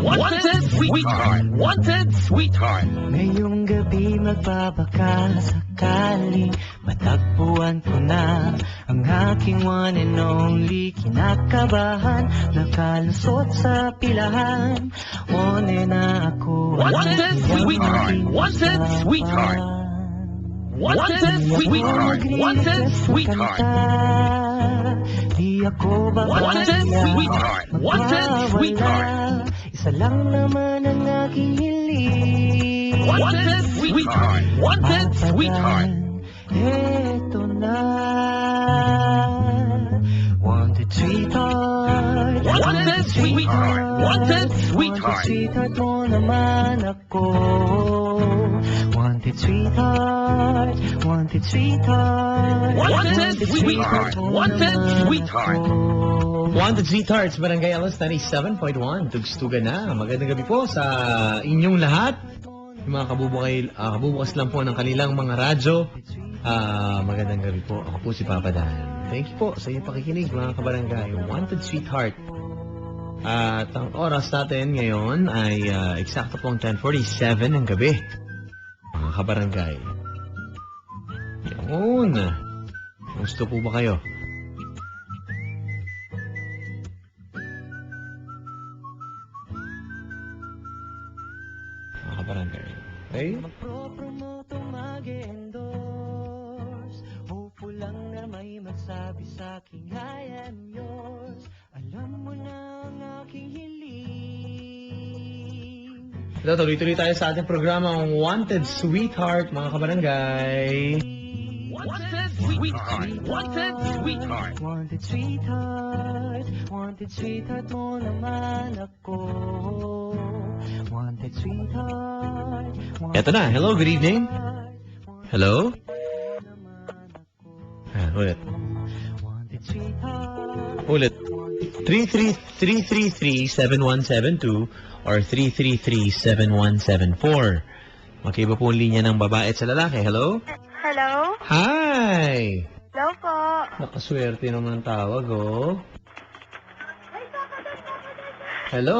Wanted Sweetheart. Wanted Sweetheart. Ngayong gabi magbabaka sakaling matagpuan ko na ang aking one and only. Kinakabahan, nakalusot sa pilahan. One na ako. Wanted Sweetheart. Wanted Sweetheart. Wanted Sweetheart. Wanted Sweetheart. Di ako Wanted Sweetheart. Wanted Sweetheart. Isa lang naman ang aking hiling. Wanted Sweetheart. Wanted Sweetheart. Eto na. Wanted Sweetheart. Wanted Sweetheart. Wanted Sweetheart. Sweetheart mo naman ako. Wanted Sweetheart. Wanted Sweetheart. Wanted Sweetheart. Wanted Sweetheart. Wanted Sweethearts, Barangay Alas 97.1. Tugstugan na. Magandang gabi po sa inyong lahat. Yung mga kabubukas lang po ng kanilang mga radyo. Magandang gabi po. Ako po si Papa Dan. Thank you po sa inyong pakikinig, mga kabarangay. Wanted Sweetheart. At ang oras natin ngayon ay eksakto pong 10:47 ng gabi. Mga kabarangay. Yun. Gusto po ba kayo? Mga kabarangay. Okay? Magpropromote o mag-endorse. Hopo lang na may magsabi sa'king I am yours. Alam mo na ang aking hiling. Ito, tuloy-tuloy tayo sa ating programa ang Wanted Sweetheart, mga kabarangay. Wanted Sweetheart. Wanted Sweetheart. Wanted Sweetheart. Wanted Sweetheart mo naman ako. Wanted Sweetheart. Eto na. Hello, good evening. Hello? Ulit. Wanted Sweetheart. Ulit. 333-7172 or 333-7174. Magkaiba po ang linya ng babae at sa lalaki. Hello? Hello? Hi! Hello po. Nakaswerte naman ang tawag, oh. Hello?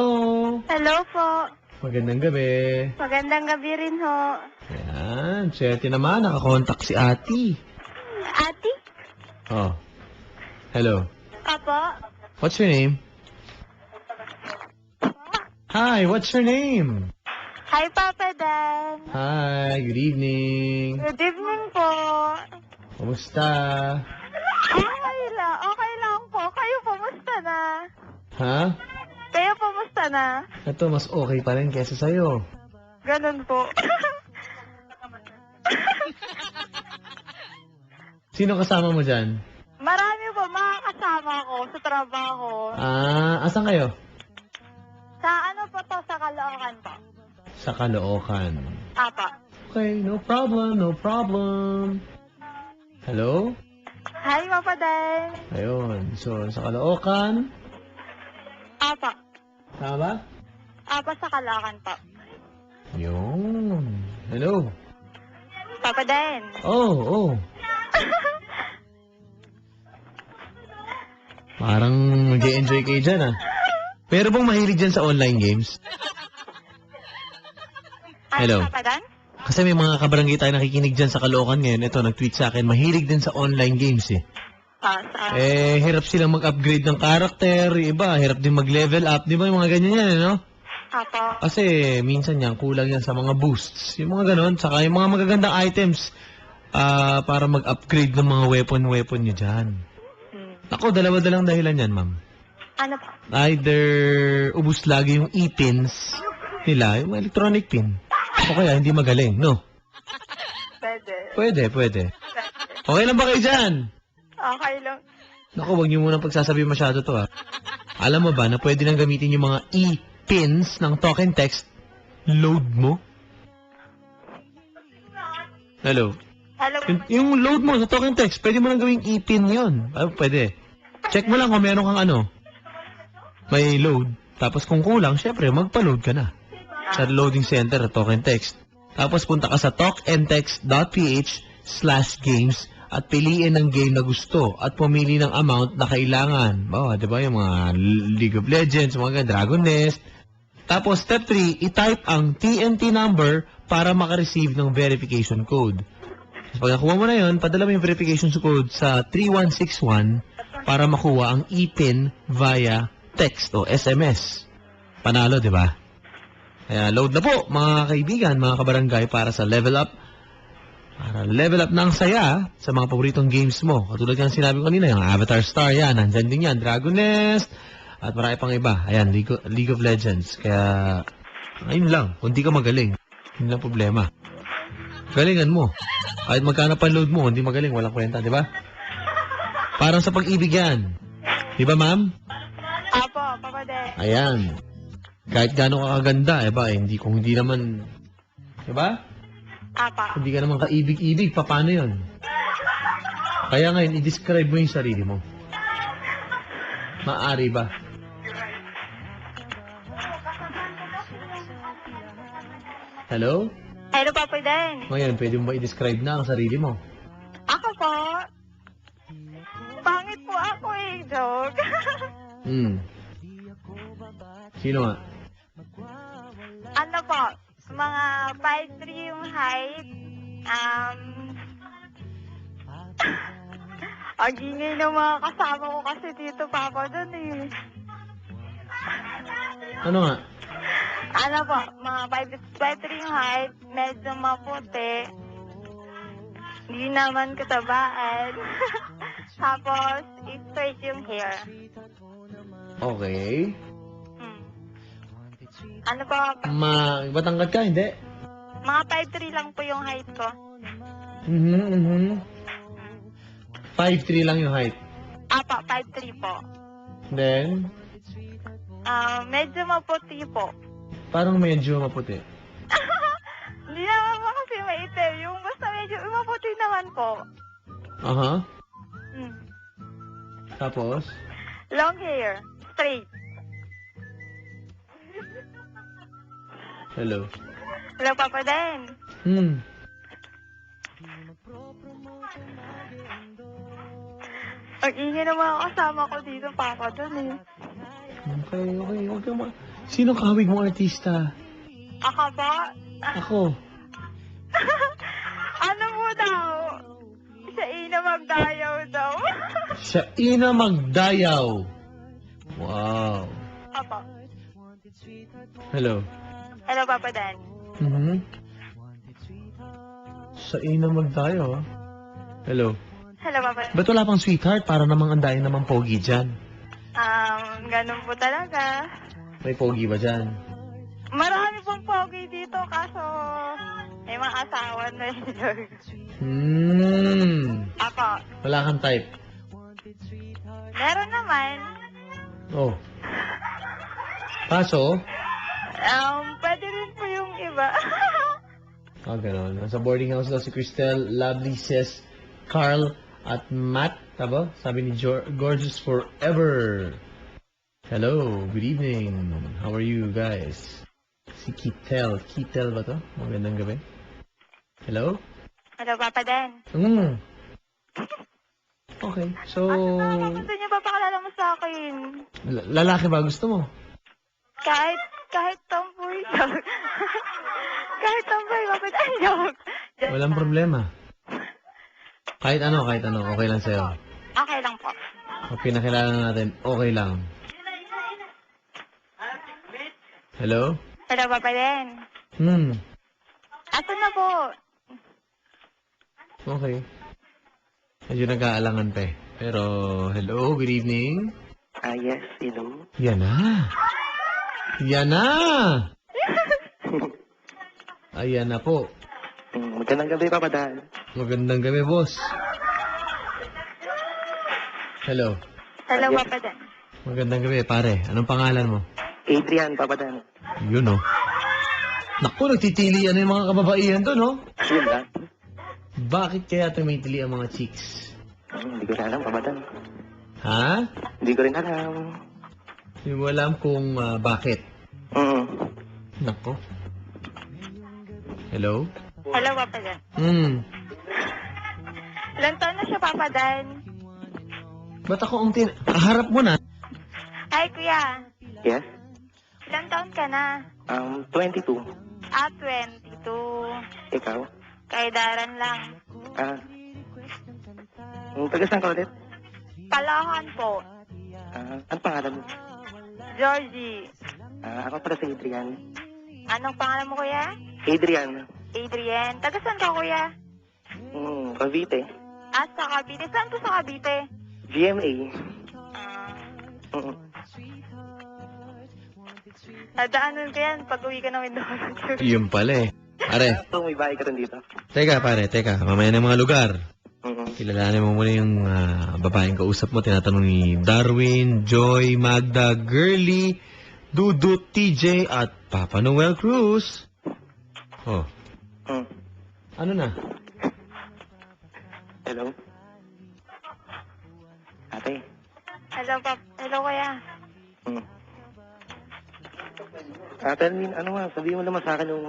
Hello po. Magandang gabi. Magandang gabi rin ho. Ayan, swerte naman. Nakakontak si Ati. Ate? Oh. Hello. Apo? What's your name? Hi, what's your name? Hi, Papa Dan. Hi, good evening. Good evening po. Kumusta? Okay lang po. Kayo pumusta na? Ha? Kayo pumusta na? Ito, mas okay pa rin kesa sa'yo. Ganun po. Sino kasama mo dyan? Marami po mga kasama ko sa trabaho. Asan kayo? Sa ano po to? Sa Caloocan po. Sa Caloocan. Apa. Okay, no problem, no problem. Hello? Hi, Papa Dan. Ayun, so sa Caloocan. Apa. Tama ba? Apa sa Caloocan po. Yun. Hello? Papa Dan. Oh. Parang mag-e-enjoy kayo dyan, ah. Pero bang mahilig dyan sa online games? Hello? Papa Dan? Kasi may mga kabarangay tayo nakikinig dyan sa Caloocan ngayon. Ito, nag-tweet sa akin, mahilig din sa online games, eh. Hirap silang mag-upgrade ng karakter, iba, hirap din mag-level up, di ba? Yung mga ganyan yan, no? Apo. Kasi minsan yan, kulang yan sa mga boosts. Yung mga ganon, saka yung mga magagandang items para mag-upgrade ng mga weapon nyo dyan. Ako, dalawa-dalang dahilan yan, ma'am. Ano po? Either ubus lagi yung e-pins nila, yung electronic pin. O kaya hindi magaling, no? Pwede. Pwede. Okay lang ba kayo dyan? Okay lang. Naku, huwag niyo muna pagsasabi masyado to, ha. Alam mo ba na pwede nang gamitin yung mga e-pins ng token text load mo? Hello? Hello. Yung load mo sa token text, pwede mo nang gawing e-pin yun. Pwede. Check mo lang kung meron kang may load. Tapos kung kulang, syempre, magpa-load ka na. Sa loading center, token text. Tapos punta ka sa talkandtext.ph/games at piliin ang game na gusto at pumili ng amount na kailangan. Di ba yung mga League of Legends, mga Dragon Nest. Tapos, step 3, i-type ang TNT number para makareceive ng verification code. So, pag nakuha mo na yun, padala mo yung verification code sa 3161 para makuha ang e-pin via text o SMS. Panalo, di ba? Kaya load na po, mga kaibigan, mga kabarangay, para sa level up. Para level up ng saya sa mga paboritong games mo. Katulad ng sinabi ko kanina, yung Avatar Star, yan, nandyan din yan, Dragon Nest, at marami pang iba. Ayan, League of Legends. Kaya, ayun lang. Kung di ka magaling, yun lang problema. Galingan mo. Kahit magkano pa load mo, hindi magaling, walang kwenta, di ba? Parang sa pag-ibig yan. Di ba, ma'am? Apo, Papa Den. Ayan. Kahit gano'n ka kaganda, hindi naman, di ba? Apa. Hindi ka naman kaibig-ibig, paano yun? Kaya ngayon, i-describe mo yung sarili mo. Maari ba? Hello? Hello, Papa Den. Ngayon, pwede mo ba i-describe na ang sarili mo? Ako po. Pangit po ako eh, joke. Sino nga? Ano po, mga 5'3" yung height. Ang ingay ng mga kasama ko kasi dito, Papa Den eh. Ano nga? Ano po, mga 5'3" yung height, medyo maputi. Hindi naman katabaan. Tapos, straight yung hair. Okay. Ano po, Batangkad ka, hindi? mga 5'3" lang po yung height ko. 5'3" lang yung height. Apa, 5'3" po. Then, Medyo maputi po. parang medyo maputi. Hindi naman po kasi maitim. Yung basta medyo maputi naman po. Aha. Hmm. Tapos? Long hair. Straight. Hello. Hello, Papa Den. Ang ingay ng mga kasama ko dito, Papa Den eh. Okay. Huwag kang Sino kawig mong artista? Ako po? Ako. Ano mo daw? Sa ina magdayaw daw. Siya Ina Magdayaw. Wow. Apo. Hello. Hello, Papa Den. Sa Ina Magdayaw, ah. Hello. Hello, Papa Den. Ba't wala pang sweetheart? Para namang andayin naman pogi dyan. Ganun po talaga. May pogi ba dyan? Marami pong pogi dito, kaso may mga asawa na Apo. Wala kang type. Meron naman. Oh. Kaso? Pwede rin po yung iba. Ganon. Nasa boarding house daw si Cristel, Lovely says, Carl at Matt, taba? Sabi ni Gorgeous Forever. Hello, good evening. How are you guys? Si Kitel ba to? Magandang gabi. Hello? Hello, Papa Den. Okay, so... Ano gusto niyo papakalala mo sa akin? Lalaki ba gusto mo? Kahit tomboy, joke. Kahit tomboy, Papa Den, joke. Walang problema. Kahit ano, okay lang sa'yo. Okay lang po. Pag pinakilala natin, okay lang. Hello? Hello, Papa Den. Asan na po? Okay. Medyo nag-aalangan pa eh. Pero, hello, good evening. Yes, hello. Yan na. Ayan na po. Magandang gabi, Papa Dan. Magandang gabi, boss. Hello. Hello, Yes. Papa Den. Magandang gabi, pare. Anong pangalan mo? Adrian, Papa Dan. Yun, oh. Naku, nagtitilian na yung mga kababaihan to, no? Yun lang. Bakit kaya tumitili ang mga chicks? Hindi ko rin alam, Papa Dan. Ha? Hindi ko rin alam. Hindi mo alam kung bakit. Nako. Hello? Hello, Papa Den. Ilan taon na siya, Papa Den? Ba't ako ang harap mo na? Hi, Kuya. Yes? Ilang taon ka na? 22. 22. Ikaw? Kaedaran lang. Taga saan ka ulit? Palahan po. Ano pangalan mo? Georgie. Ako pala si Adrian. Anong pangalan mo, kuya? Adrian. Adrian. Taga saan ka, kuya? Cavite. Sa Cavite. Saan po sa Cavite? GMA. Dadaanan ko yan pag uwi ka ng Mindoro. Yun pala eh. Pare, May bahay ka rin dito. teka pare, teka. Mamaya ng mga lugar. Mm-mm. Kilalanin mo muna yung babaeng kausap mo. Tinatanong ni Darwin, Joy, Magda, Girly, Dudut, TJ, at Papa Noel Cruz. Oh, Mm. ano na? Hello? Ate? Hello, Hello, kuya. Mm. Ate, sabihin mo naman sa akin yung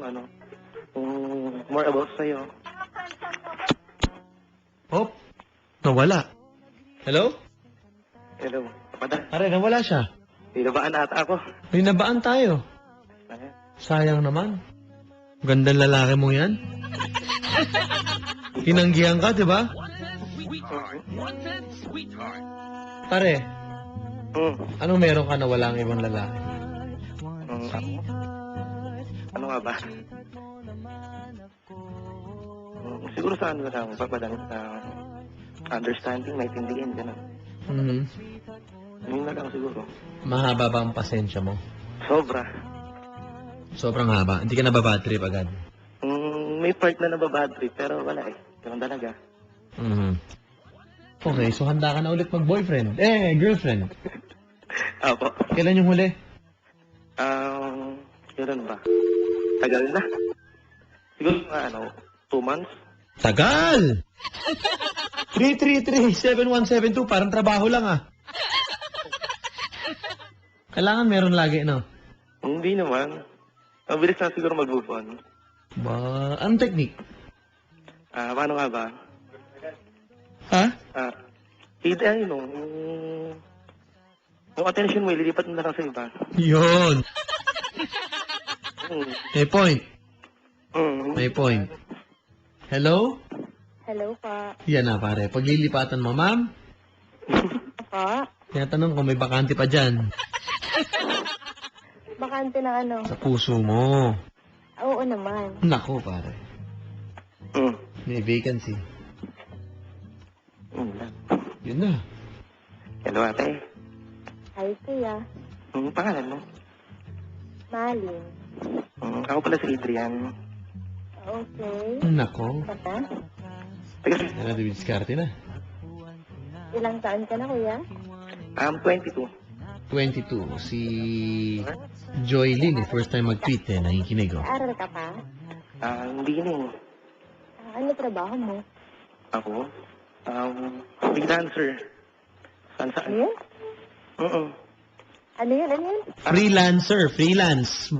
more about sa'yo. Oh, nawala. Hello? Hello? Papadal? Pare, nawala siya. Nilabaan ata ako. May nabaan tayo. Ayan. Sayang naman. Gandang lalaki mo yan. Tinanggihan ka, di ba? Wanted sweetheart. Pare, Mm. anong meron ka na walang ibang lalaki? Ano nga ba? Siguro sa ano lang, papadang understanding, maintindihan, gano'n. Mhm. Yun na lang siguro. Mahaba ba ang pasensya mo? Sobra. Sobrang haba. Hindi ka nababad trip agad. May part na nababad trip, pero wala eh. Ganun talaga. Mhm. Okay, so handa ka na ulit mag-boyfriend. Girlfriend. Apo. Kailan yung huli? Yun ba? Tagal na. Siguro 2 months. Tagal! 333-7172, parang trabaho lang ah. Kailangan meron lagi, no? Hindi naman. Mabilis na siguro mag-move on. Ba, anong technique? Paano nga ba? Ha? Yung attention mo, ililipat mo na lang sa iba. Yun. Mm. May point. Mm. May point. Hello? Hello, pa. Yan na, pare. Paglilipatan mo, ma'am, Pa? tinatanong kung may bakante pa dyan. Bakante na ano? Sa puso mo. Oo naman. Nako, pare. Mm. May vacancy. Yun na. Hello, ate. Hi, kuya. Pangalan mo? Malin. Ako pala si Adrian. Okay. Nako. Bata? Yan na, diskarte na. Ilang taon ka na, kuya? 22. 22. Si Joy Lynn, first time mag-tweet eh. Nakikinig oh. Aral ka pa? Hindi na eh. Ano trabaho mo? Ako? Freelancer. Saan Ano saan? yun? Ano yun? Ano yun? Freelancer, freelance.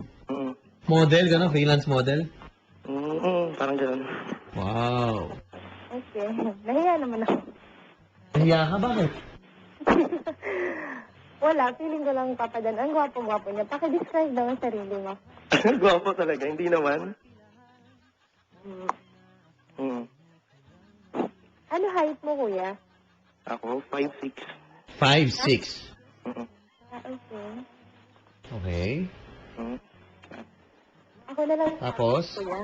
Model, gano'n? Freelance model? Parang gano'n. Wow. Okay. Nahiya naman ako. Nahiya ka, bakit? Wala. Feeling ko lang papadan. Ang gwapo-gwapo niya. Paki-describe daw ang sarili mo. Gwapo talaga, hindi naman. Ano height mo, kuya? Ako, 5'6". 5'6". Okay. Okay. Ako na lang. Tapos? Kuya.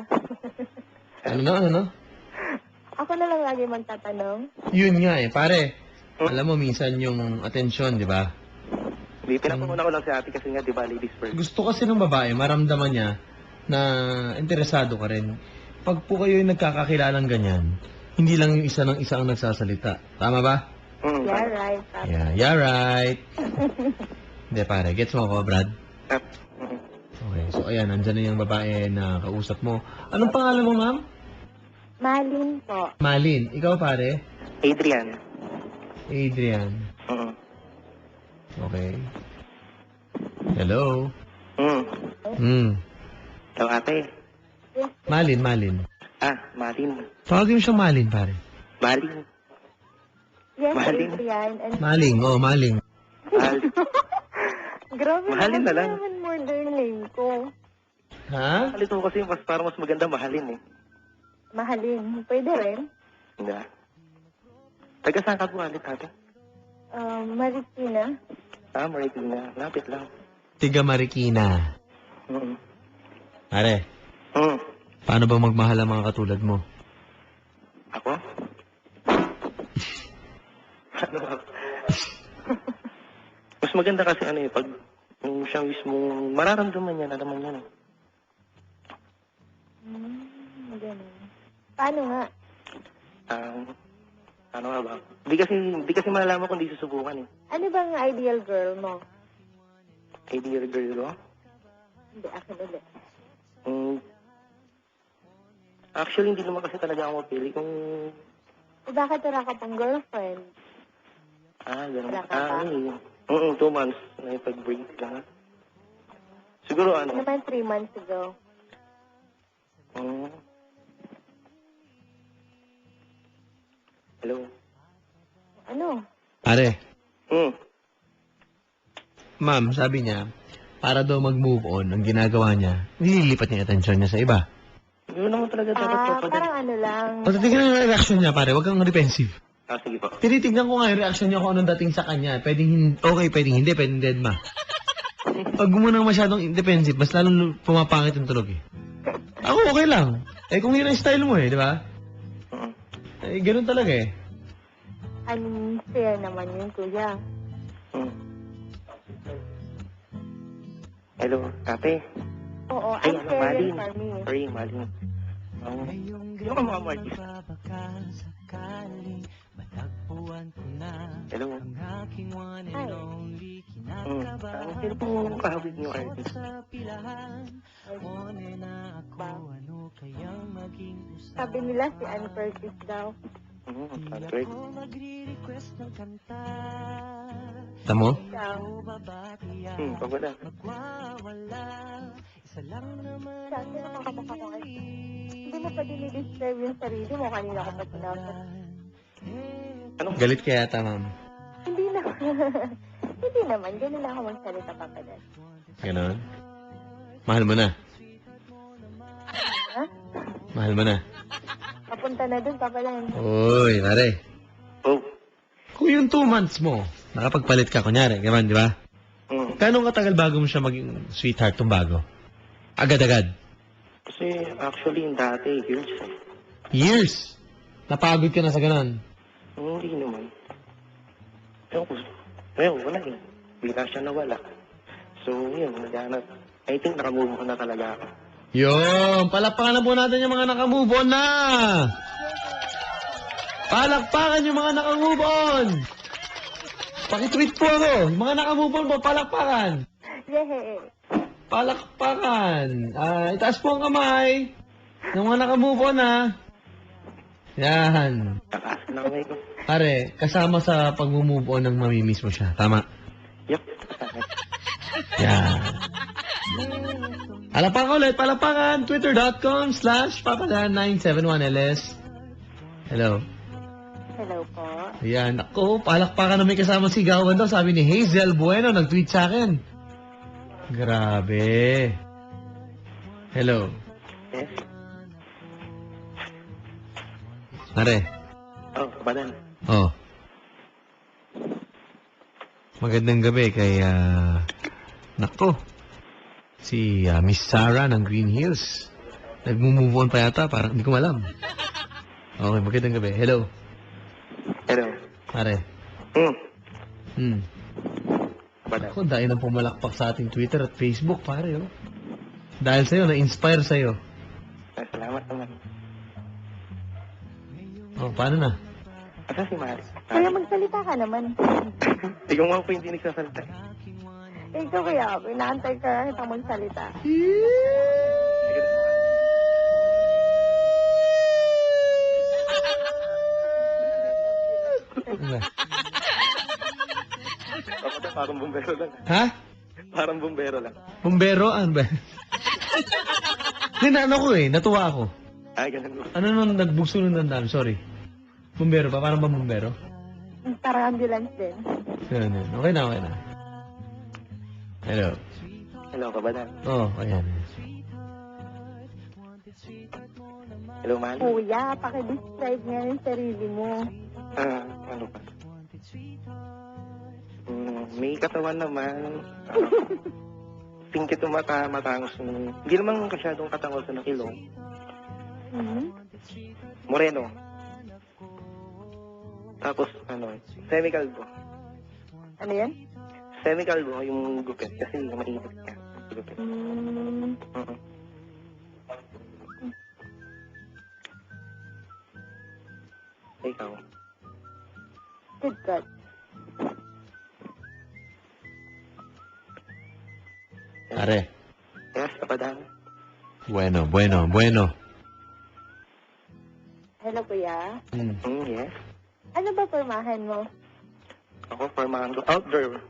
Ano? Ako na lang lagi magtatanong. Yun nga eh, pare. Alam mo, minsan yung atensyon, di ba? Hindi, pinapamuna ko lang si ate kasi nga, di ba, ladies first. Gusto kasi ng babae, maramdaman niya na interesado ka rin. Pag po kayo yung nagkakakilalang ganyan, hindi lang yung isa ng isa ang nagsasalita. Tama ba? Yeah, right. Papa. Yeah right. Hindi pare, gets mo ako, Brad? Okay, so ayan, nandyan na yung babae na kausap mo. Anong pangalan mo, ma'am? Malin po. Malin. Ikaw, pare? Adrian. Adrian. Okay. Hello? Hello, ate. Malin. Malin. Tawagin mo siyang Malin, pare. Malin. Yes, Malin. Adrian. And Maling, Maling. Grabe Mahalin na lang. naman modern name ko. Ha? Mahalin mo kasi parang mas maganda mahalin eh. Mahalin. Pwede rin. Hindi. Taga saan ka po ulit ate? Marikina. Marikina. Lapit lang. Tiga Marikina. Pare, Hmm. paano ba magmahal ang mga katulad mo? Ako? Ano ba? Mas maganda kasi ano eh, pag yung siya mismo, mararamdaman niya, nalaman niya. Ganun. Paano nga? Ano nga ba? Hindi kasi malalaman kung di susubukan eh. Ano bang ideal girl mo? Ideal girl ko? Hindi, akin ulit. Actually, hindi naman kasi talaga ako mapili kung... Bakit wala ka pang girlfriend? Gano'n. Wala ka pa? 2 months na ipag-break lang. Siguro Ano naman 3 months ago? Hello? Ano? Pare, Hmm. sabi niya, para daw mag-move on, ang ginagawa niya, nililipat niya yung atensyon niya sa iba. Hindi naman talaga dapat papadali. Parang ano lang. Pagtitignan mo yung reaction niya, pare, huwag kang defensive. Sige po. Tinitignan ko nga yung reaction niya kung anong dating sa kanya. Pwedeng okay, pwedeng hindi, pwedeng dead ma. Pag gumunang masyadong defensive, mas lalong pumapangit yung tunog eh. Ako okay lang. Eh kung yun ang style mo eh, di ba? Eh ganun talaga eh. Unfair naman yun, kuya. Hello, ate. Oo, Ay, unfair Malin. yun for me. Sorry, Malin. Sino ka mga artist? Hello. Hi. Sino po kahawig niyo artist? Sabi nila si Ann Curtis daw. Great. Tamo? Ikaw. Pagwala. Sabi na makamukha ko ay. Hindi mo pa dinidescribe yung sarili mo. Kanina ko pa sinabi. Galit kaya yata, ma'am. Hindi naman. Hindi naman. Ganun lang ako magsalita, Papa Dad. Ganon? Mahal mo na. Ha? Mahal mo na. Papunta na dun, Papa Dad. Uy, pare. Oh. Kung yung 2 months mo, nakapagpalit ka, kunyari, gaman, di ba? Gano'ng katagal bago mo siya maging sweetheart tong bago? Agad-agad? Kasi actually, yung dati, years eh. Years! Napagod ka na sa ganon. Hindi naman. Ewan, wala eh. Bigla siya nawala. So, yun, naghanap. I think nakamove on na talaga ako. Yun! Palakpakan na po natin yung mga nakamove on na! Palakpakan yung mga nakamove on! Pakitweet po ako. Yung mga nakamove on po, palakpakan! Yehey. Palakpakan! Itaas po ang kamay. Yung mga nakamove on na. Yan. Nakaas na kamay ko. Pare, kasama sa pag-move on ng mamimiss mo siya. Tama? Yup. Yan. Palakpakan ulit, palakpakan. Twitter.com/papadan971ls. Hello. Hello po. Yan. Ako, palakpakan na may kasama sigawan daw. Sabi ni Hazel Bueno, nag-tweet sa akin. Grabe. Hello. Yes. Pare. Oh, kabadan. Oh. Magandang gabi kay, nako. Si Miss Sarah ng Green Hills. Nag-move on pa yata, parang hindi ko alam. Okay, magandang gabi. Hello. Hello. Pare. Kabadan. Ako, dahil nang pumalakpak sa ating Twitter at Facebook, pare, oh. Dahil sa'yo, na-inspire sa'yo. Salamat naman. Oh, paano na? Asa si Mari? Kaya magsalita ka naman. Ikaw nga po hindi nagsasalita. Ikaw kaya, inaantay ka kitang magsalita. Ano? Kapatid, parang bumbero lang. Ha? Parang bumbero lang. Bumbero? Ano ba? Hindi, ano ko eh, natuwa ako. Ay, ganun mo. Ano nung nagbugso ng dandam? Sorry. Bumbero pa? Parang ba bumbero? Parang ambulance din. Yan. Okay na, okay na. Hello. Hello, kabadan. Oh, ayan. Hello, man. Kuya, pakidescribe nga yung sarili mo. Ano ba? May katawan naman. Tingkit yung mata, matangos. Hindi naman masyadong katangos ng ilong. Hmm? Moreno. Tapos, semi-calvo. Ano yan? Semi-calvo yung gupit kasi mainit ka. Gupit. Hmm. Ikaw. Good God. Pare. Yes, kabadan. Bueno, bueno, bueno. Hello, kuya. Yes. Ano ba pormahan mo? Ako, formahan ko. Outdoor.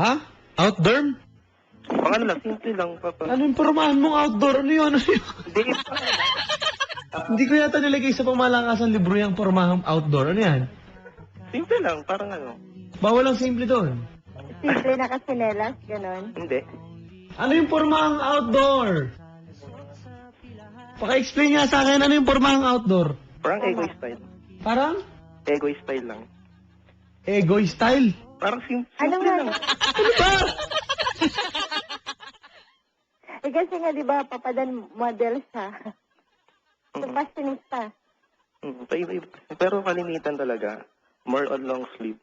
Ha? Outdoor? Pang ano lang, simple lang, papa. Ano yung pormahan mong outdoor? Ano yun? Ano yun? Hindi, Hindi ko yata nilagay sa pamalakasan libro yung pormahang outdoor. Ano yan? simple lang, parang ano. Bawal ang simple doon. Simple na kasinelas, ganon. Hindi. Ano yung pormahang outdoor? Paka-explain nga sa akin ano yung pormahang outdoor. Parang egoy style. Parang Egoy style lang. egoy style. Parang Ano simple nga? lang. Ano ba? Eh kasi nga, di ba, papadan model siya. So, fashionista. Paiba-iba. Pero kalimitan talaga, more on long sleeve.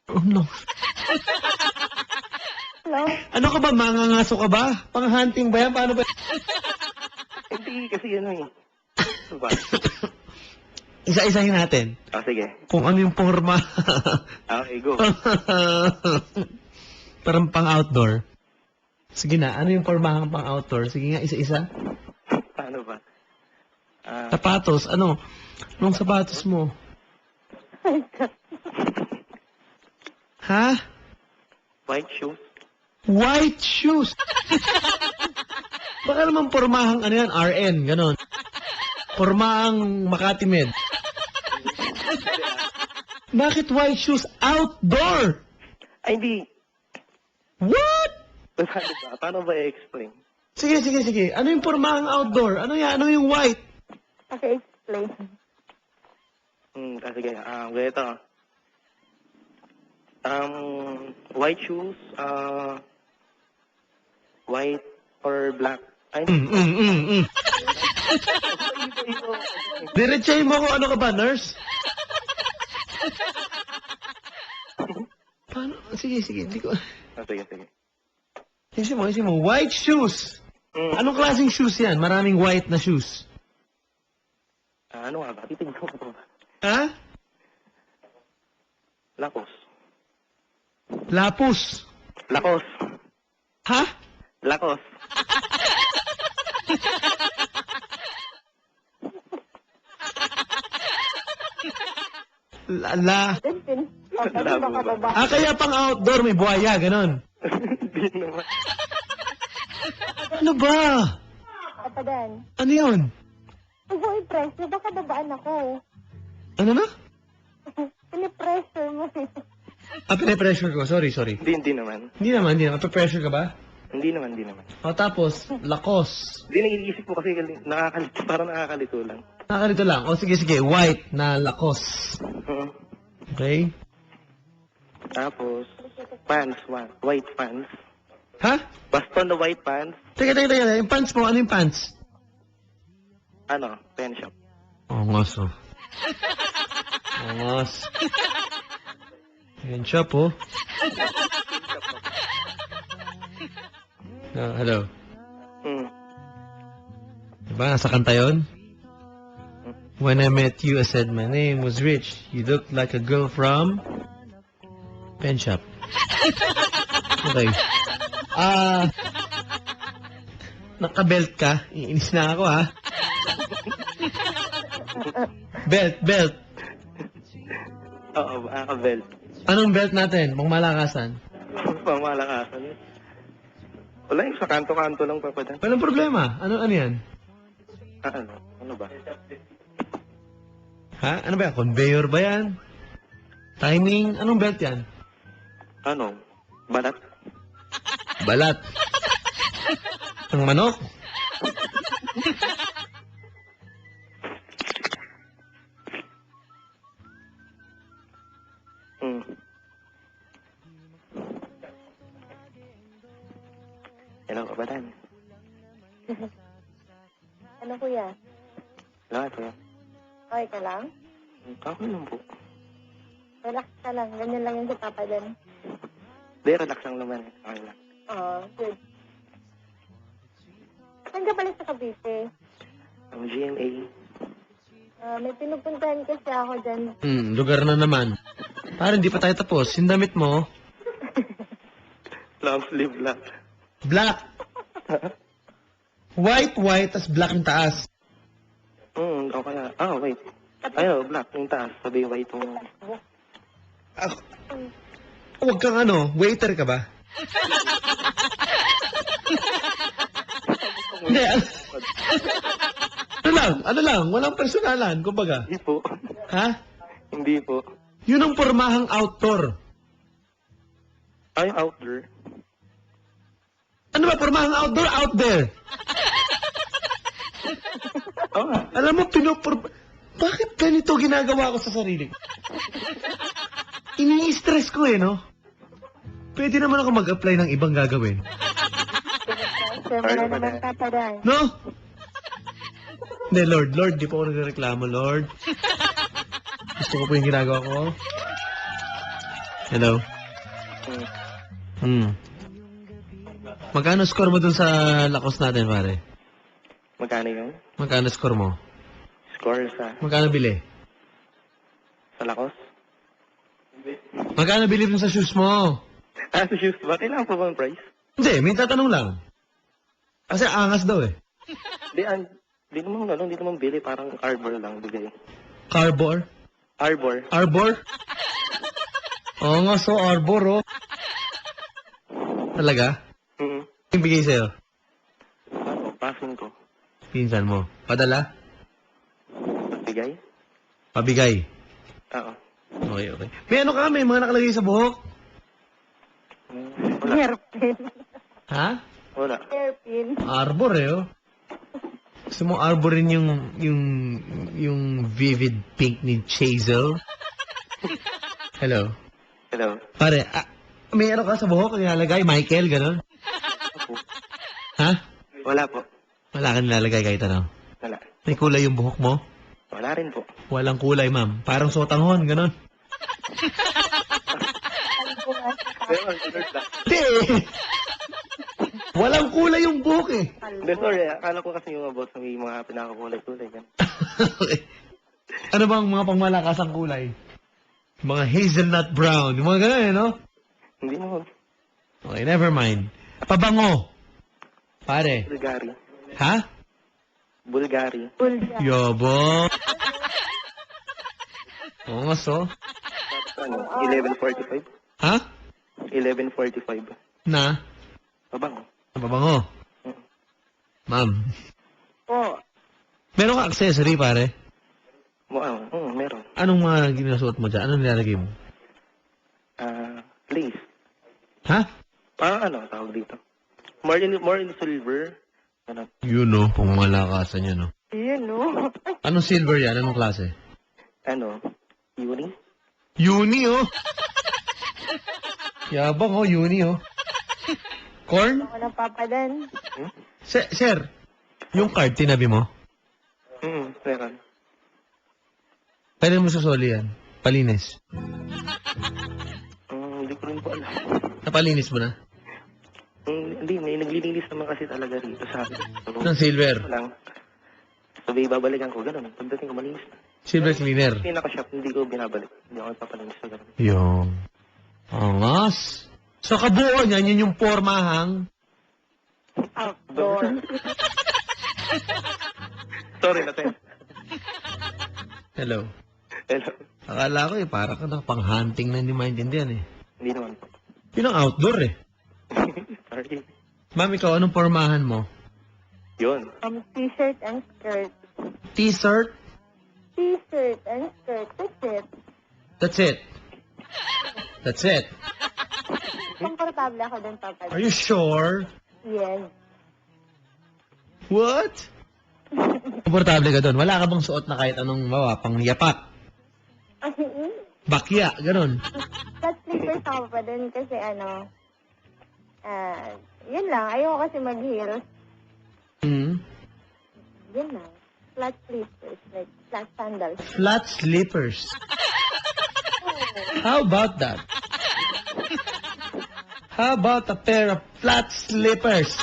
Oh no. Hello? Ano ka ba? Mangangaso ka ba? Pang-hunting ba yan? Paano ba? Hindi kasi ano eh. Diba? Isa-isahin natin. Sige. Kung ano yung porma. Okay, go. Parang pang-outdoor. Sige na, ano yung pormahang pang-outdoor? Sige nga, isa-isa. Paano ba? Sapatos, ano? Anong sapatos mo? Ha? White shoes. White shoes! Baka naman pormahang ano yan, RN, ganon. Pormahang Makati Med. Bakit white shoes outdoor? Ay, hindi. What? Paano ba? Paano ba i-explain? Sige, sige, sige. Ano yung pormahang outdoor? Ano yan? Ano yung white? Kasi explain. Sige. Ganito. White shoes, white or black. Ay, Diretsahin mo kung ano ka ba, nurse? Paano? Sige, sige. Hindi ko... sige, sige. Isin mo. White shoes. Anong klaseng shoes yan? Maraming white na shoes. Ano nga ba? Titignan ko ba? Ha? Lakos. Lapus. Lakos. Ha? Lakos. Then, papadan baka baba. Kaya pang outdoor may buhaya, ganon. Hindi naman. Ano ba? Papadan. Ano yun? Nag-pressure, baka babaan ako. Ano na? Pinipressure mo. Pinipressure ko. Sorry. Hindi naman. Hindi naman. Pressure ka ba? Hindi naman. O tapos, lakos. Hindi naiisip ko kasi nakakalito, parang nakakalito lang. Nakakalito lang. O sige. White na lakos. Okay? Tapos, pants, white pants. Ha? Baston na white pants. Teka. Yung pants mo, ano yung pants? Pen shop. Ongos, oh. Ongos. Yan siya po. Hello. Diba, nasa kanta yun? When I met you, I said my name was Rich. You looked like a girl from Pen Shop. Okay. Naka-belt ka? Iinis na ako, ha? Belt. Oo, belt. Anong belt natin? Pangmalakasan? Pamalakasan. Wala yung sa kanto-kanto lang papadan. Walang problema. Ano yan? Ano ba? Ha? Ano ba yan? Conveyor ba yan? Timing? Anong belt yan? Balat? Balat. Ang manok. Hmm. Hello, kabataan. Ano kuya? Lahat ko. Okay ka lang? Ako lang po. Relax ka lang. Ganyan lang yung sa papa dyan. Di, relax lang naman. Okay lang. Oo, good. Saan ka pala sa Cavite? Ang GMA. May pinupuntahan kasi ako dyan. Lugar na naman. Parang hindi pa tayo tapos. Yung damit mo, Long sleeve lang. black. White, tas black yung taas. Okay na. Wait. Ayaw, black yung taas. Sabi white yung... Ah, huwag kang waiter ka ba? Hindi, ano lang, walang personalan, kumbaga. Hindi po. Ha? Hindi po. Yun ang pormahang outdoor. Ay, outdoor. Ano ba, pormahang outdoor, out there? Alam mo, bakit ganito ginagawa ko sa sarili? Ini-stress ko no? Pwede naman ako mag-apply ng ibang gagawin. Sir, wala naman papadaan. No? Hindi, Lord, di po ako nagreklamo, Lord. Gusto ko po yung ginagawa ko. Hello? Magkano score mo dun sa lakos natin, pare? Magkano yun? Magkano score mo? Score sa... Magkano bili? Sa lakos? Magkano bili dun sa shoes mo? Sa shoes ba? Kailangan pa bang price? Hindi, may tatanong lang. Kasi angas daw Di naman bili. Parang arbor lang bigay. Carbor? Arbor? Arbor? Oo nga, so arbor, Talaga? Yung bigay sa'yo? Pasin ko. Pinsan mo. Padala? Bigay? Pabigay? Oo. Okay. May may mga nakalagay sa buhok? Wala. Hairpin. Ha? Wala. Hairpin. Arbor Gusto mo arborin yung vivid pink ni Chazel? Hello? Hello? Pare, may ka sa buhok nilalagay? Michael, gano'n? Ha? Wala po. Wala ka nilalagay kahit ano? Wala. May kulay yung buhok mo? Wala rin po. Walang kulay, ma'am. Parang sotanghon, gano'n. Hindi Walang kulay yung buhok Hindi, sorry. Akala ko kasi yung about sa mga pinakakulay-kulay. Okay. Ano bang mga pangmalakasang kulay? Mga hazelnut brown. Yung mga gano'n, no? Hindi mo. Okay, never mind. Pabango. Pare. Bulgari. Ha? Bulgari. Bulga. Yobo. Oo nga, so. Ano? 11.45? Ha? 11.45. Na? Pabango. Pabango. Ma'am. Po. Meron ka accessory, pare? Meron. Anong mga ginasuot mo dyan? Anong nilalagay mo? Lace. Ha? Parang tawag dito? More in silver. Ano? Yun, no. Pangmalakasan yun, no. Yun, no? Anong silver yan? Anong klase? Uni? Uni, Yabang, uni, Corn? Ako ng papadan. Sir, yung card, tinabi mo? Meron. Pwede mo susoli yan. Palinis. Hindi ko rin po alam. Napalinis mo na? Hindi, may naglilinis naman kasi talaga rito sa akin. Ng silver? Lang. Sabi, babalikan ko, gano'n. Pagdating ko, malinis na. Silver cleaner? Hindi naka-shop, hindi ko binabalik. Hindi ako papalinis na gano'n. Yung. Angas. So, kabuo niyan, yun yung pormahang. Outdoor. Sorry, natin. Hello. Hello. Akala ko para ka na pang-hunting na hindi maintindihan Hindi naman po. Yun ang outdoor Sorry. Ma'am, ikaw, anong pormahan mo? Yun. T-shirt and skirt. T-shirt? T-shirt and skirt. That's it. That's it. That's it. Komportable ako dun, Papa. Are you sure? Yes. What? Komportable ka doon. Wala ka bang suot na kahit anong pang yapak? Bakya, ganun. Flat slippers ako pa dun kasi yun lang. Ayoko kasi mag-heels. Hmm. Yun lang. Flat slippers, like flat sandals. Flat slippers. How about that? How about a pair of flat slippers?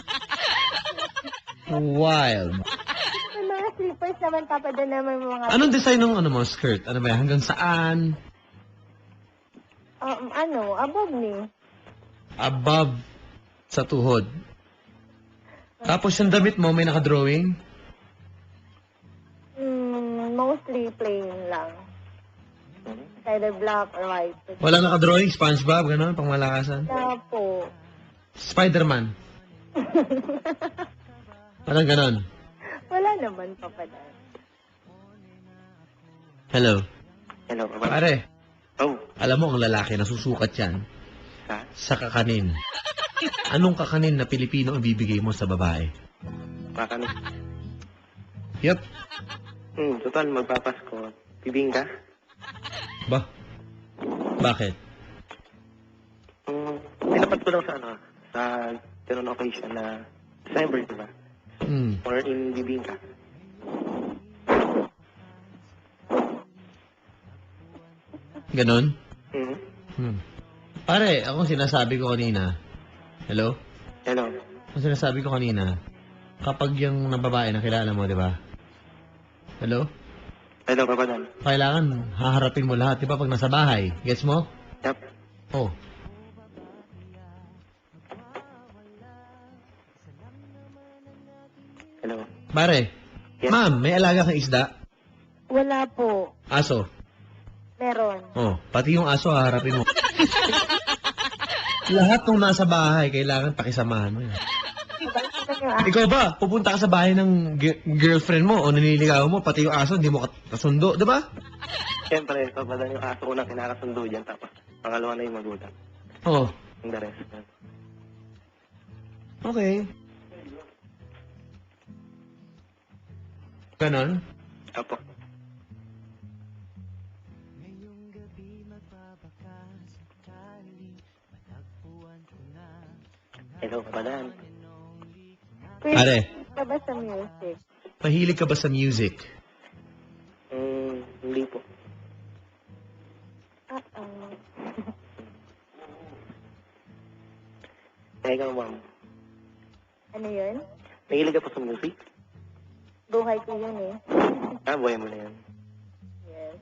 Wild. May mga slippers naman, Papa, doon naman mga... Anong design ng ano mo, skirt? Ano ba yan? Hanggang saan? Above me. Above sa tuhod. Tapos yung damit mo, may nakadrawing? Mostly plain lang. Either black or white. Wala nakadrawing? SpongeBob, gano'n? Pangmalakasan? Wala po. Spider-Man? Parang gano'n. Wala naman, Papa. Hello. Hello, Papa. Pare, Oh, alam mo ang lalaki nasusukat yan sa? sa kakanin. Anong kakanin na Pilipino ang bibigay mo sa babae? Makanin. Yep. Total, magpapasko. Bibingka? Ba? Bakit? Nilapat ko lang sa ganun occasion na December, di ba? Or in bibingka. Ganon? Mm-hmm. Pare, ako sinasabi ko kanina. Hello? Hello. Ang sinasabi ko kanina, kapag yung nababae na kilala mo, di ba? Hello? Hello, Papa Dan. Kailangan haharapin mo lahat, di ba, pag nasa bahay. Gets mo? Yep. Oh. Hello. Pare, Yes. ma'am, may alaga kang isda? Wala po. Aso? Meron. Oh, pati yung aso haharapin mo. Lahat ng nasa bahay, kailangan pakisamahan mo yan. Ikaw ba, pupunta ka sa bahay ng girlfriend mo o naniligaw mo, pati yung aso, hindi mo kasundo, di ba? Siyempre, Papa Dan, yung aso ko na kinakasundo dyan. Tapos, pangalawa na yung magulang. Oh, Yung the rest. okay. Ganon? Apo. Hello, Papa Dan. Pare, Ka ba sa music? mahilig ka ba sa music? Hindi po. Ikaw, ma'am. Ano yun? Nahilig ka pa sa music? Buhay ko yun eh. Buhay mo na yan. Yes.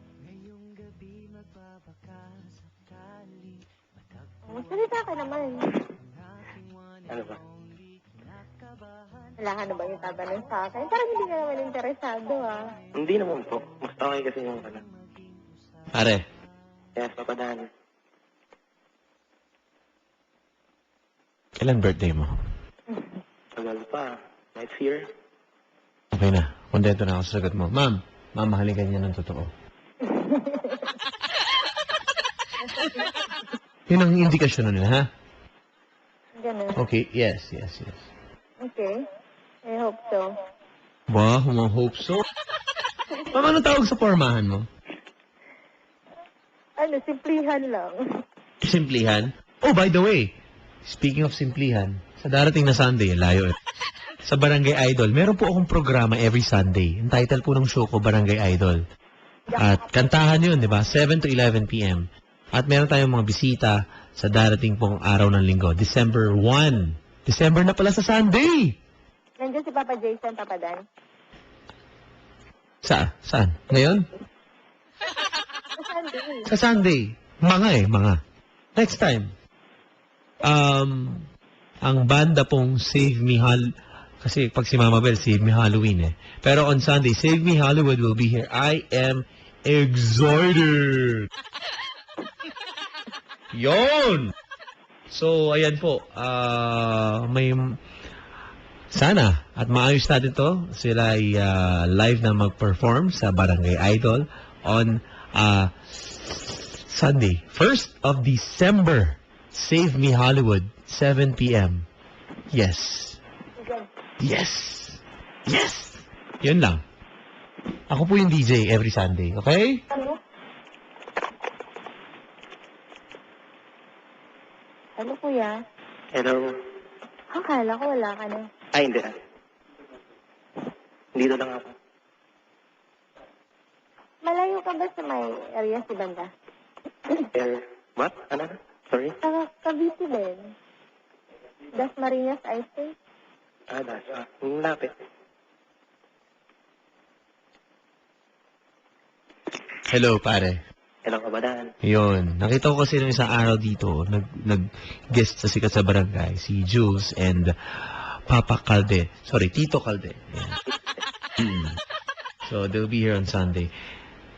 Salita ka naman. Ano ba? Wala ka na ba yung tatanong sa akin? Parang hindi ka naman interesado ah. Hindi naman po. Mas okay kasi yung Pare, Yes, Papa Dan. kailan birthday mo? Tagal pa. Next year. Okay na, kontento na ako sa sagot mo. Ma'am, mamahalin ka niya ng totoo. Yun ang indikasyon nila, ha? Ganun. Okay, yes. Okay. I hope so. Ba, hope so. Ma'am, anong tawag sa pormahan mo? Simplihan lang. Simplihan? Oh, by the way, speaking of simplihan, sa darating na Sunday, layo eh. Sa Barangay Idol, meron po akong programa every Sunday. Ang title po ng show ko, Barangay Idol. At kantahan yun, di ba? 7 to 11 p.m. At meron tayong mga bisita sa darating pong araw ng linggo, December 1. December na pala sa Sunday! Nandiyan si Papa Jason, Papa Dan. Saan? Ngayon? Sa Sunday. Mga. Next time. Ang banda pong Save Me kasi pag si Mama Bell, Save Me Halloween eh. Pero on Sunday, Save Me Hollywood will be here. I am excited! Yon! So, ayan po. Sana at maayos natin to. Sila ay live na mag-perform sa Barangay Idol on Sunday, 1st of December. Save Me Hollywood, 7 p.m. Yes. Yes. Yes. Yun lang. Ako po yung DJ every Sunday, okay? Ano? Ano, kuya? Hello. Akala ko wala ka na. Ay, hindi. Dito lang ako. Malayo ka ba sa may area si Banda? What? Ano? Sorry? Cavite din. Dasmariñas Ice Cream? Das. Lapit. Hello, pare. Hello, kabataan. Yun. Nakita ko kasi nung isang araw dito, nag-guest sa Sikat sa Barangay, si Jules and Papa Calde. Sorry, Tito Calde. Yeah. So, they'll be here on Sunday.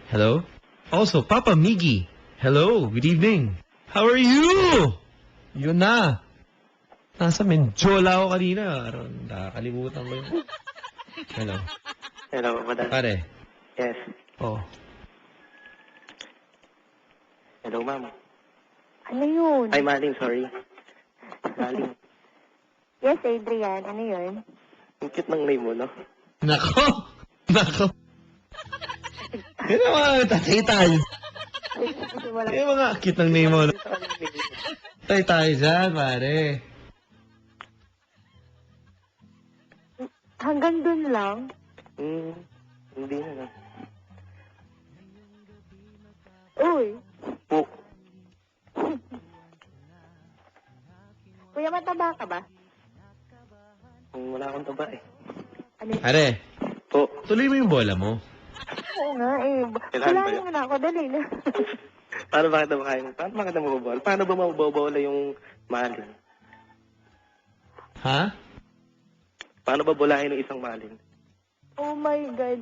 Hello? Also, Papa Miggy. Hello, good evening. How are you? Yun na. Nasa Menjola ako kanina. Nakakalimutan ko yun. Hello. Hello, kabataan. Pare. Yes. Oh. Hello, ma'am. Ano yun? Ay, Maling, sorry. Maling. Yes, Adrian. Ano yun? Ang cute ng name mo, no? Nako! Nako! Yan ang mga tatay-tay. Wala. Yan ang mga cute ng name mo. Tay-tay dyan, pare. Hanggang dun lang. Hindi na. Uy. Po. Kuya, mataba ka ba? Wala akong taba eh. Ano yun? Pare, Po. tuloy mo yung bola mo. Oo nga eh. Kailangan ba Wala yun? mo na ako. Dali na. Paano ba kita makain? Paano ba kita mababawal? Paano ba mababawala yung Maling? Ha? Paano ba bulahin ng isang Maling? Oh my God.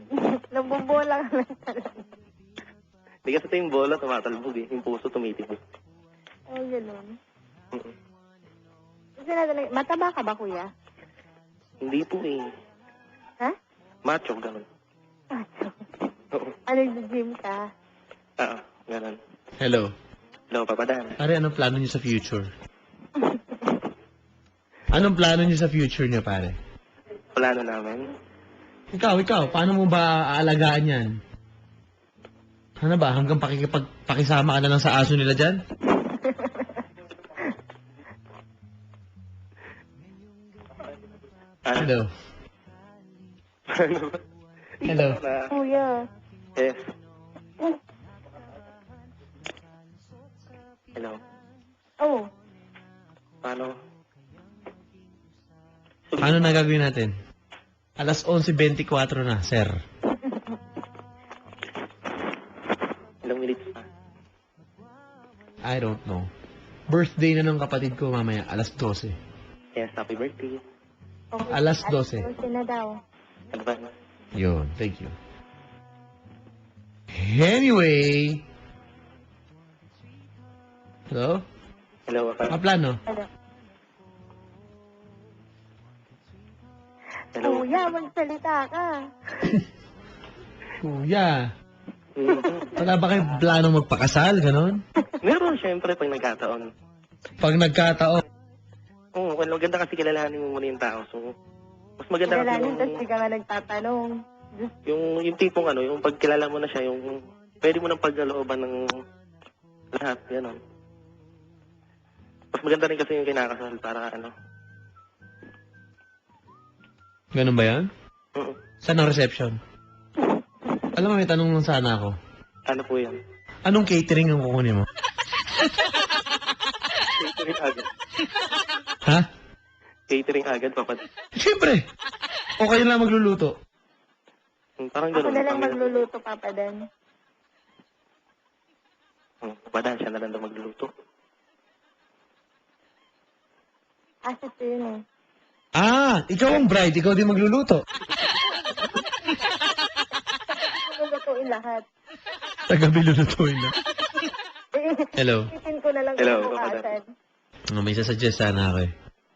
Nabubola ka lang talaga. Hindi kasi ito yung bola tumatalbog eh. Yung puso tumitibok. Oh, gano'n. Mm-mm. Kasi natin, mataba ka ba, kuya? Hindi po eh. Ha? Macho, ganun. Oo. Ano, nag-gym ka? Ganun. Hello. Hello, papadan. Pare, anong plano niyo sa future? Anong plano niyo sa future niyo, pare? Plano namin. Ikaw, paano mo ba aalagaan yan? Ano ba, hanggang pakisama ka na lang sa aso nila dyan? Hello. Ano ba? Hello. Na- Kuya. Yes. Hello. Oh, Paano? Paano na gagawin natin? Alas 11:24 na, sir. Ilang minutes pa? I don't know. Birthday na ng kapatid ko mamaya, alas 12. Yes, happy birthday. okay. Alas 12. 12 na daw. Ano ba? Yun, thank you. Anyway. Hello? Hello, Mga plano? Ano? Hello. Kuya, magsalita ka. Kuya, Mhm. wala ba kayo plano magpakasal, ganon? Meron syempre pag nagkataon. Pag nagkataon, Oo, well, maganda kasi kilalanin mo muna yung tao. So, mas maganda kasi Kilalanin, tapos di ka nga nagtatanong. yung tipong ano, yung pagkilala mo na siya, yung pwede mo nang pagkalooban ng lahat, gano'n. Mas maganda rin kasi yung kinakasal para ano. ganun ba yan? Oo. Saan ang reception? Alam mo, may tanong lang sana ako. Ano po yan? Anong catering ang kukunin mo? Catering agad. Ha? Catering agad, papad. Siyempre! O kayo lang magluluto. Parang Ako gano'n. na lang magluluto, Papa Dan. Papadan, siya na lang daw magluluto. Asset ko yun eh. Ah, ikaw ang bride, ikaw din magluluto. Lulutuin lahat. Tagabi lulutuin na. Hello. Itin ko na lang Hello, kung Papa bukasan. May sasuggest sana ako eh.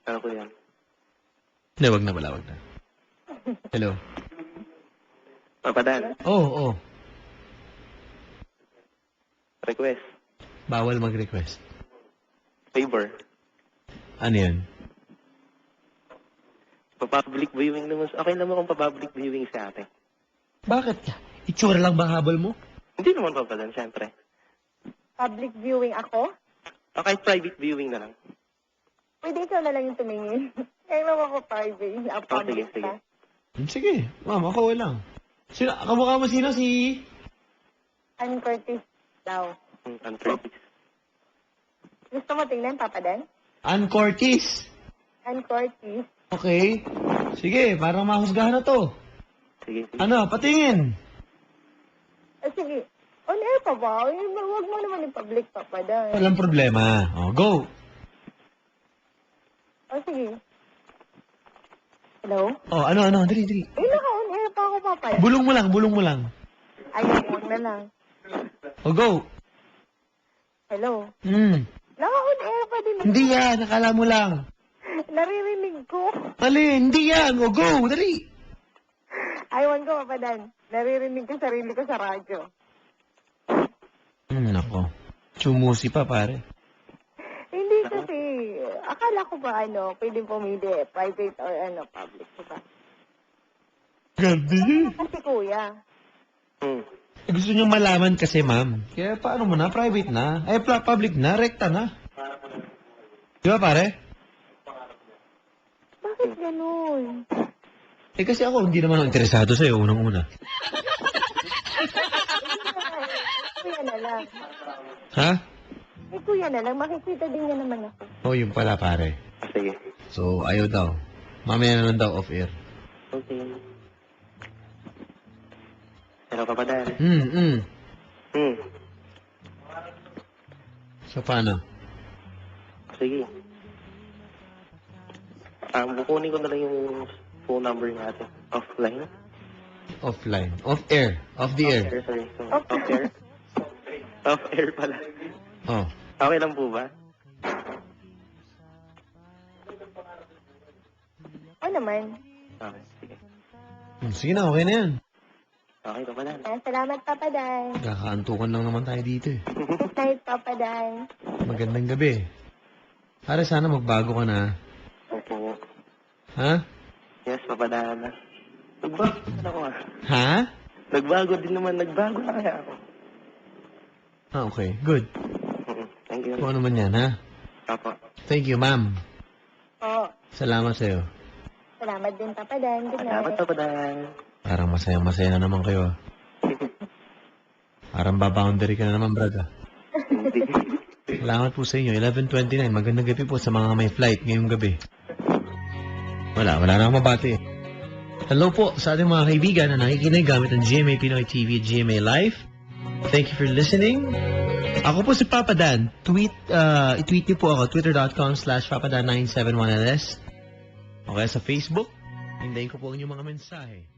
Ano po yan? Hindi, wag na pala, wag na. Hello. Papadan, Oh. request. Bawal mag-request. Favor. Ano yan? Pa-public viewing naman. Okay naman kung pa-public viewing sa atin. Bakit ka? Itsura lang ba habol mo? Hindi naman papadan, syempre. Public viewing ako? O kahit private viewing na lang. Pwede ikaw na lang yung tumingin. Kaya naman ako private. Public sige. ka. Sige, ma'am, ako lang. Sino, kamukha mo sino? Si... Ann Curtis daw. Unfair. Gusto mo tingnan, Papa Dan? Ann Curtis. Ann Curtis. Okay. Sige, parang mahusgahan na to. Sige, sige. Ano, patingin. Sige. On air pa ba? Huwag mo naman i-public, Papa Dan. Walang problema. O, go. Sige. Hello? O, ano, dali. Naka-on air pa ako, Papa Dan. Bulong mo lang. Ayun, huwag na lang. O, go. Hello? Naka-on air pa din. Hindi yan, nakala mo lang. Naririnig ko. Mali, hindi yan. O, go, dali. Aywan ko, Papa Dan. Naririnig ko sarili ko sa radyo. Nako. Chumusi pa, pare. Hindi kasi, akala ko ba pwede pumili, private or public, diba? Gabi. Kasi kuya. Gusto niyo malaman kasi, ma'am. Kaya paano mo na? Private na. Ay, public na. Rekta na. Di ba, pare? Bakit ganun? Eh, kasi ako, hindi naman ako interesado sa'yo, unang-una. Kuya na lang. Ha? Kuya na lang, makikita din niya naman ako. Oh, yung pala, pare. Sige. So, ayaw daw. Mamaya na lang daw off-air. Okay. Hello, papadan. So, paano? Sige. Bukunin ko na lang yung phone number natin. Offline. Offline. Off-air. Off the air. Sorry. So, off-air. Off-air pala. Oh. Okay lang po ba? O naman. Okay, sige. Sige na, okay na yan. Okay, papadan. Salamat, Papa Dan. Kakaantukan lang naman tayo dito eh. Good night, Papa Dan. Magandang gabi. Pare, sana magbago ka na. Opo. Ha? Yes, papadan. Nagbago na ako Ha? Nagbago din naman. Nagbago na kaya ako. Ah, okay. Good. Thank you. Kung ano man yan, ha? Apo. Thank you, ma'am. Oo. Salamat sa'yo. Salamat din, Papa Dan. Good Salamat, night. papadan. Parang masaya-masaya na naman kayo, ah. Parang baboundary ka na naman, brad, ah. Hindi. Salamat po sa inyo. 11:29. Magandang gabi po sa mga may flight ngayong gabi. Wala na akong mabati. Hello po sa ating mga kaibigan na nakikinig gamit ang GMA Pinoy TV at GMA Live. Thank you for listening. Ako po si Papa Dan. I-tweet niyo po ako, twitter.com/papadan971ls. Okay, sa Facebook, hintayin ko po ang inyong mga mensahe.